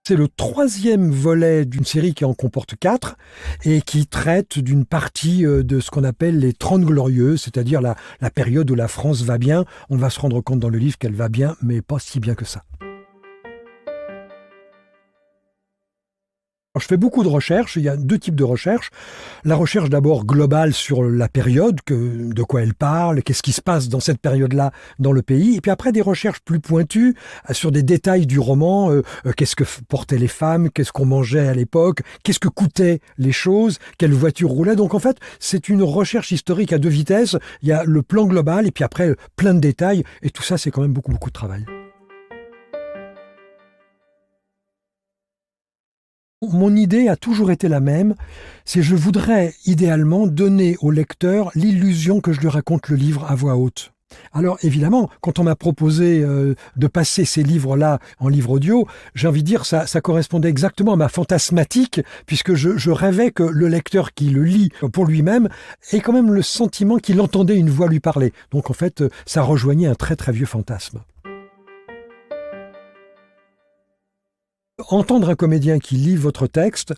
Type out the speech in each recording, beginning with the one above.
C'est le troisième volet d'une série qui en comporte 4 et qui traite d'une partie de ce qu'on appelle les 30 Glorieuses, c'est-à-dire la période où la France va bien. On va se rendre compte dans le livre qu'elle va bien, mais pas si bien que ça. Alors, je fais beaucoup de recherches, il y a 2 types de recherches. La recherche d'abord globale sur la période, de quoi elle parle, qu'est-ce qui se passe dans cette période-là dans le pays. Et puis après des recherches plus pointues sur des détails du roman, qu'est-ce que portaient les femmes, qu'est-ce qu'on mangeait à l'époque, qu'est-ce que coûtaient les choses, quelle voiture roulait. Donc en fait, c'est une recherche historique à 2 vitesses. Il y a le plan global et puis après plein de détails. Et tout ça, c'est quand même beaucoup de travail. Mon idée a toujours été la même, c'est je voudrais idéalement donner au lecteur l'illusion que je lui raconte le livre à voix haute. Alors évidemment, quand on m'a proposé de passer ces livres-là en livre audio, j'ai envie de dire ça correspondait exactement à ma fantasmatique, puisque je rêvais que le lecteur qui le lit pour lui-même ait quand même le sentiment qu'il entendait une voix lui parler. Donc en fait, ça rejoignait un très très vieux fantasme. Entendre un comédien qui lit votre texte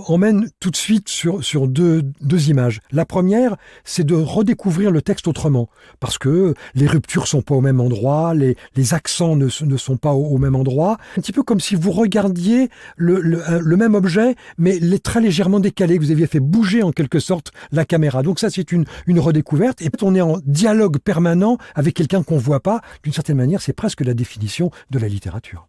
emmène tout de suite sur deux images. La première, c'est de redécouvrir le texte autrement, parce que les ruptures sont pas au même endroit, les accents ne sont pas au même endroit. Un petit peu comme si vous regardiez le même objet, mais très légèrement décalé, que vous aviez fait bouger en quelque sorte la caméra. Donc ça, c'est une redécouverte, et on est en dialogue permanent avec quelqu'un qu'on voit pas. D'une certaine manière, c'est presque la définition de la littérature.